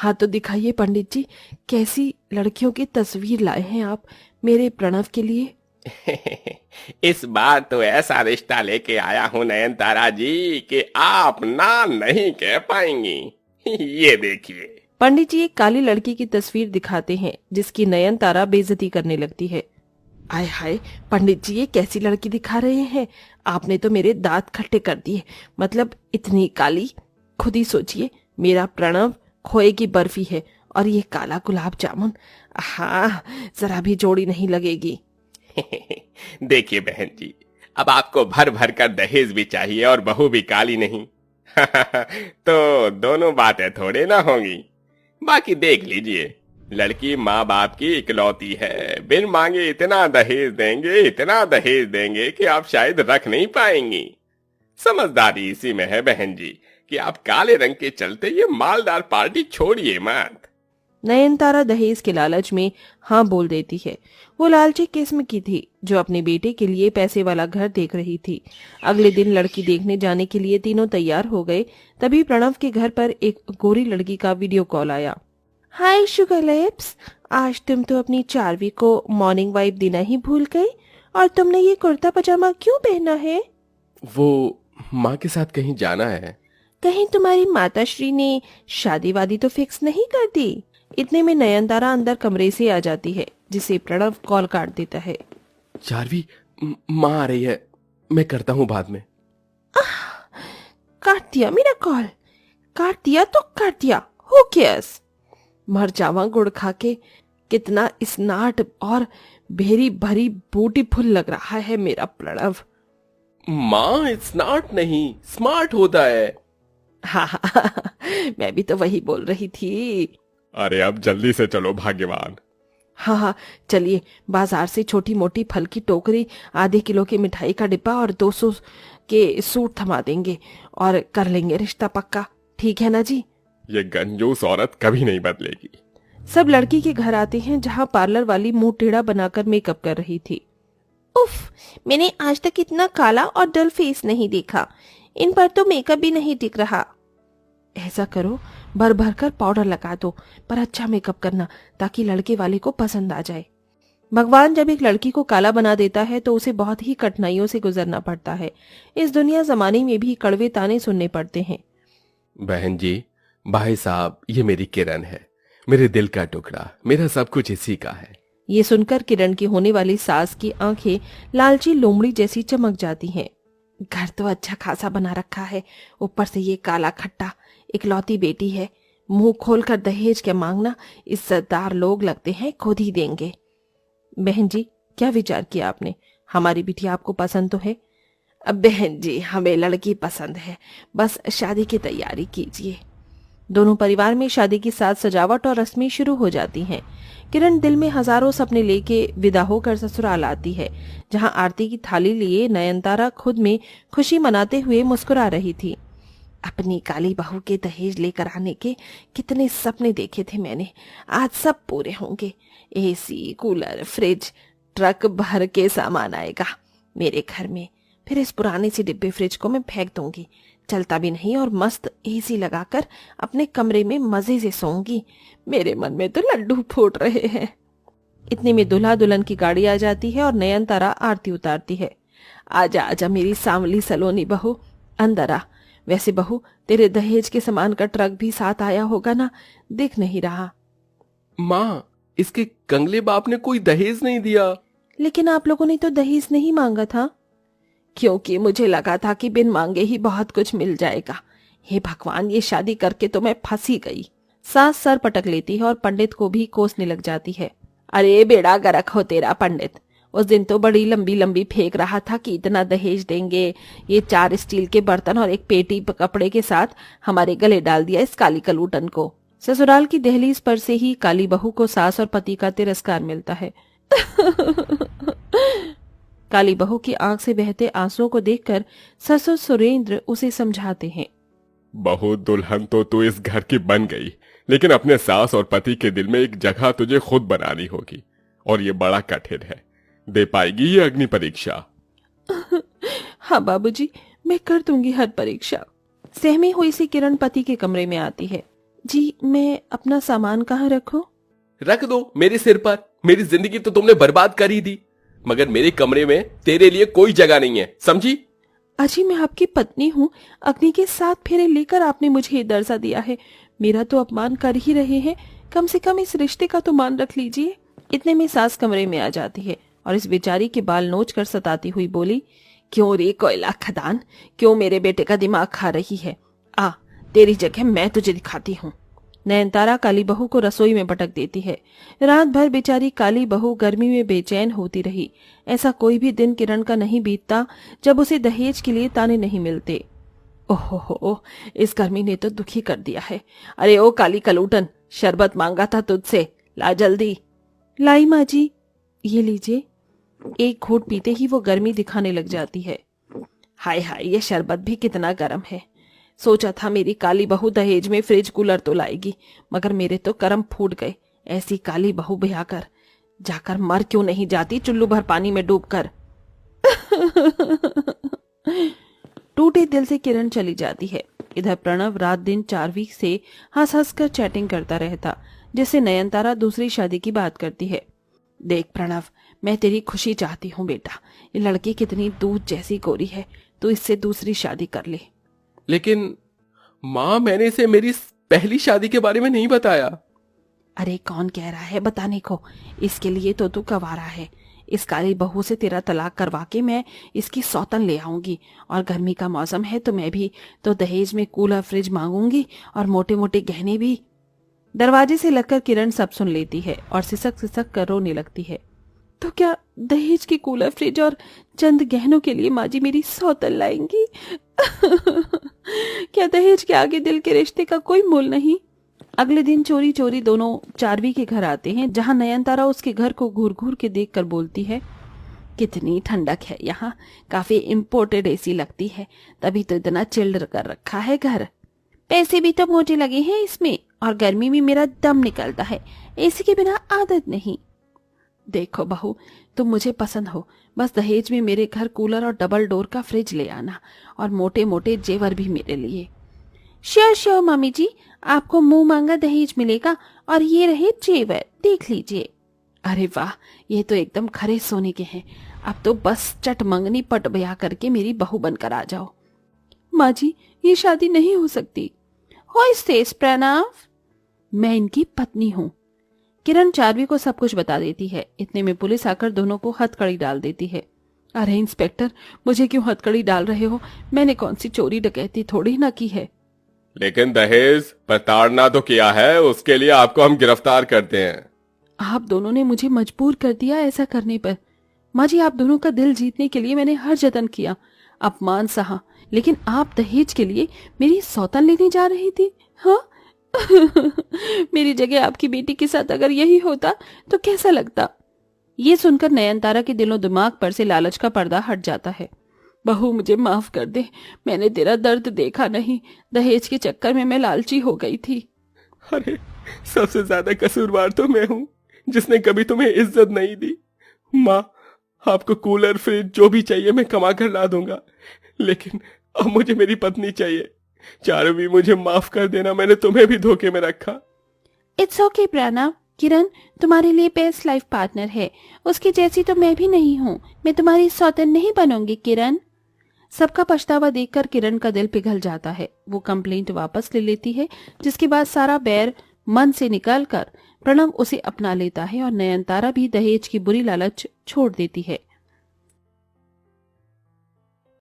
हाँ तो दिखाइए पंडित जी, कैसी लड़कियों की तस्वीर लाए हैं आप मेरे प्रणव के लिए। इस बार तो ऐसा रिश्ता लेके आया हूं नयनतारा जी कि आप ना नहीं कह पाएंगी। ये देखिए। पंडित जी एक काली लड़की की तस्वीर दिखाते हैं जिसकी नयनतारा बेइज्जती करने लगती है। आय हाय पंडित जी, ये कैसी लड़की दिखा रहे हैं? आपने तो मेरे दांत खट्टे कर दिए। मतलब इतनी काली। खुद ही सोचिए, मेरा प्रणव खोए की बर्फी है और ये काला गुलाब जामुन। हाँ, जरा भी जोड़ी नहीं लगेगी। देखिए बहन जी, अब आपको भर भर कर दहेज भी चाहिए और बहू भी काली नहीं। तो दोनों बातें थोड़े ना होंगी। बाकी देख लीजिए, लड़की माँ बाप की इकलौती है। बिन मांगे इतना दहेज देंगे कि आप शायद रख नहीं पाएंगी। समझदारी इसी में है बहन जी कि आप काले रंग के चलते ये मालदार पार्टी छोड़िए मत। नयनतारा दहेज के लालच में हाँ बोल देती है। वो लालची किस्म की थी जो अपने बेटे के लिए पैसे वाला घर देख रही थी। अगले दिन लड़की देखने जाने के लिए तीनों तैयार हो गए। तभी प्रणव के घर पर एक गोरी लड़की का वीडियो कॉल आया। हाय शुगर लिप्स, आज तुम तो अपनी चार्वी को मॉर्निंग वाइब देना ही भूल गई। और तुमने ये कुर्ता पजामा क्यों पहना है? वो माँ के साथ कहीं जाना है। कहीं तुम्हारी माताश्री ने शादी वादी तो फिक्स नहीं कर दी? इतने में नयनतारा अंदर कमरे से आ जाती है जिसे प्रणव कॉल काट देता है। चार्वी, माँ आ रही है, मैं करता हूँ बाद में। काट दिया मेरा कॉल। काट दिया तो काट दिया, हो केयर्स। मर जावा गुड़ खा के। कितना स्नाट और भेरी भरी ब्यूटीफुल लग रहा है मेरा प्रणव। माँ, इट्स नॉट नहीं, स्मार्ट होता है। हाँ, मैं भी तो वही बोल रही थी। अरे अब जल्दी से चलो भाग्यवान। हाँ, चलिए बाजार से छोटी मोटी फल की टोकरी, आधे किलो की मिठाई का डिब्बा और 200 के सूट थमा देंगे और कर लेंगे रिश्ता पक्का। ठीक है ना जी? ये कंजूस औरत कभी नहीं बदलेगी। सब लड़की के घर आते हैं जहाँ पार्लर वाली मुंह टेढ़ा बनाकर मेकअप कर रही थी। उफ, मैंने आज तक इतना काला और डल फेस नहीं देखा। इन पर तो मेकअप भी नहीं टिक रहा। ऐसा करो, भर भर कर पाउडर लगा दो, पर अच्छा मेकअप करना ताकि लड़के वाले को पसंद आ जाए। भगवान जब एक लड़की को काला बना देता है तो उसे बहुत ही कठिनाइयों से गुजरना पड़ता है। इस दुनिया जमाने में भी कड़वे ताने सुनने पड़ते हैं। बहन जी, भाई साहब, ये मेरी किरण है, मेरे दिल का टुकड़ा, मेरा सब कुछ इसी का है। ये सुनकर किरण की होने वाली सास की आंखें लालची लोमड़ी जैसी चमक जाती हैं। घर तो अच्छा खासा बना रखा है, ऊपर से ये काला खट्टा। इकलौती बेटी है, मुंह खोलकर दहेज क्या मांगना। इज्जतदार लोग लगते हैं खुद ही देंगे। बहन जी, क्या विचार किया आपने? हमारी बिटिया आपको पसंद तो है? अब बहन जी, हमें लड़की पसंद है, बस शादी की तैयारी कीजिए। दोनों परिवार में शादी की साज सजावट और रस्में शुरू हो जाती हैं। किरण दिल में हजारों सपने लेके विदा होकर ससुराल आती है, जहां आरती की थाली लिए नयनतारा खुद में खुशी मनाते हुए मुस्कुरा रही थी। अपनी काली बहू के दहेज लेकर आने के कितने सपने देखे थे मैंने, आज सब पूरे होंगे। एसी, कूलर, फ्रिज, ट्रक भर के सामान आएगा मेरे घर में। फिर इस पुराने से डिब्बे फ्रिज को मैं फेंक दूंगी, चलता भी नहीं, और मस्त एसी लगाकर अपने कमरे में मजे से सोऊंगी। मेरे मन में तो लड्डू फूट रहे हैं। इतने में दूल्हा दुल्हन की गाड़ी आ जाती है और नयनतारा आरती उतारती है। आजा आजा मेरी सांवली सलोनी बहू, अंदर आ। वैसे बहू, तेरे दहेज के सामान का ट्रक भी साथ आया होगा ना? दिख नहीं रहा। माँ, इसके कंगले बाप ने कोई दहेज नहीं दिया। लेकिन आप लोगों ने तो दहेज नहीं मांगा था। क्योंकि मुझे लगा था कि बिन मांगे ही बहुत कुछ मिल जाएगा। हे भगवान, ये शादी करके तो मैं फंसी गई। सास सर पटक लेती है और पंडित को भी कोसने लग जाती है। अरे बेड़ा गर्क हो तेरा पंडित, उस दिन तो बड़ी लंबी लंबी फेंक रहा था कि इतना दहेज देंगे। ये 4 स्टील के बर्तन और एक पेटी कपड़े के साथ हमारे गले डाल दिया इस काली कलूटन को। ससुराल की दहलीज पर से ही काली बहू को सास और पति का तिरस्कार मिलता है। काली बहू की आंख से बहते आंसुओं को देखकर ससुर सुरेंद्र उसे समझाते हैं। बहू दुल्हन तो तू इस घर की बन गई, लेकिन अपने सास और पति के दिल में एक जगह तुझे खुद बनानी होगी, और ये बड़ा कठिन है। दे पाएगी ये अग्नि परीक्षा? हाँ बाबूजी, मैं कर दूंगी हर परीक्षा। सहमी हुई सी किरण पति के कमरे में आती है। जी, मैं अपना सामान कहाँ रखूं? रख दो मेरे सिर पर। मेरी जिंदगी तो तुमने बर्बाद कर ही दी, मगर मेरे कमरे में तेरे लिए कोई जगह नहीं है, समझी? अजी, मैं आपकी पत्नी हूँ। अग्नि के 7 फेरे लेकर आपने मुझे ये दर्जा दिया है। मेरा तो अपमान कर ही रहे हैं, कम से कम इस रिश्ते का तो मान रख लीजिए। इतने में सास कमरे में आ जाती है और इस बेचारी के बाल नोच कर सताती हुई बोली, क्यों रे कोयला खदान, क्यों मेरे बेटे का दिमाग खा रही है? आ, तेरी जगह मैं तुझे दिखाती हूँ। नयनतारा काली बहू को रसोई में पटक देती है। रात भर बेचारी काली बहू गर्मी में बेचैन होती रही। ऐसा कोई भी दिन किरण का नहीं बीतता जब उसे दहेज के लिए ताने नहीं मिलते। ओहो, इस गर्मी ने तो दुखी कर दिया है। अरे ओ काली कलूटन, शरबत मांगा था तुझसे, ला जल्दी। लाई माँ जी, ये लीजिए। एक घूंट पीते ही वो गर्मी दिखाने लग जाती है। हाय हाय, ये शरबत भी कितना गर्म है। सोचा था मेरी काली बहू दहेज में फ्रिज कूलर तो लाएगी, मगर मेरे तो कर्म फूट गए। ऐसी काली बहू ब्याह कर जाकर मर क्यों नहीं जाती चुल्लू भर पानी में डूबकर। टूटे दिल से किरण चली जाती है। इधर प्रणव रात दिन 4 वीक से हंस हंस कर चैटिंग करता रहता, जिससे नयनतारा दूसरी शादी की बात करती है। देख प्रणव, मैं तेरी खुशी चाहती हूँ बेटा। ये लड़की कितनी दूध जैसी गोरी है, तू इससे दूसरी शादी कर ले। लेकिन माँ, मैंने इसे मेरी पहली शादी के बारे में नहीं बताया। अरे कौन कह रहा है बताने को? इसके लिए तो तू कवारा है। इस काली बहू से तेरा तलाक करवा के मैं इसकी सौतन ले आऊंगी, और गर्मी का मौसम है तो मैं भी तो दहेज में कूलर फ्रिज मांगूंगी और मोटे मोटे गहने भी। दरवाजे से लगकर किरण सब सुन लेती है और सिसक सिसक कर रोने लगती है। तो क्या दहेज की कूलर फ्रिज और चंद गहनों के लिए माँ जी मेरी सौतन लाएंगी? क्या दहेज के आगे दिल के रिश्ते का कोई मोल नहीं? अगले दिन चोरी चोरी दोनों चारवी के घर आते हैं, जहां नयनतारा उसके घर को घूर घूर के देखकर बोलती है, कितनी ठंडक है यहाँ, काफी इम्पोर्टेड एसी लगती है, तभी तो इतना चिल्ड कर रखा है घर। पैसे भी तो मोटे लगे हैं इसमें, और गर्मी में मेरा दम निकलता है, एसी के बिना आदत नहीं। देखो बहू, तुम मुझे पसंद हो, बस दहेज में मेरे घर कूलर और डबल डोर का फ्रिज ले आना, और मोटे मोटे जेवर भी मेरे लिए। श्योर श्योर मम्मी जी, आपको मुंह मांगा दहेज मिलेगा, और ये रहे जेवर, देख लीजिए। अरे वाह, ये तो एकदम खरे सोने के हैं। अब तो बस चट मंगनी पट ब्याह करके मेरी बहू बनकर आ जाओ। माँ जी, ये शादी नहीं हो सकती। हो इस प्रणव, मैं इनकी पत्नी हूँ। किरण चारवी को सब कुछ बता देती है। इतने में पुलिस आकर दोनों को हथकड़ी डाल देती है। अरे इंस्पेक्टर, मुझे क्यों हथकड़ी डाल रहे हो? मैंने कौन सी चोरी डकैती थोड़ी ना की है। लेकिन दहेज प्रताड़ना तो किया है, उसके लिए आपको हम गिरफ्तार करते हैं। आप दोनों ने मुझे मजबूर कर दिया ऐसा करने पर। माँ जी, आप दोनों का दिल जीतने के लिए मैंने हर जतन किया, अपमान सहा, लेकिन आप दहेज के लिए मेरी सौतन लेने जा रही थी। हाँ। मेरी जगह आपकी बेटी के साथ अगर यही होता तो कैसा लगता? ये सुनकर नयनतारा के दिलो दिमाग पर से लालच का पर्दा हट जाता है। बहू, मुझे माफ कर दे, मैंने तेरा दर्द देखा नहीं, दहेज के चक्कर में मैं लालची हो गई थी। अरे, सबसे ज्यादा कसूरवार तो मैं हूँ, जिसने कभी तुम्हें इज्जत नहीं दी। माँ, आपको कूलर फ्रिज जो भी चाहिए मैं कमा कर ला दूंगा, लेकिन अब मुझे मेरी पत्नी चाहिए। चारवी, मुझे माफ कर देना, मैंने तुम्हें भी धोखे में रखा। इट्स ओके प्रणव, किरण तुम्हारे लिए बेस्ट लाइफ पार्टनर है, उसकी जैसी तो मैं भी नहीं हूँ। मैं तुम्हारी सौतन नहीं बनूंगी किरण। सबका पछतावा देखकर किरण का दिल पिघल जाता है। वो कंप्लेंट वापस ले लेती है, जिसके बाद सारा बैर मन से निकालकर प्रणव उसे अपना लेता है और नयनतारा भी दहेज की बुरी लालच छोड़ देती है।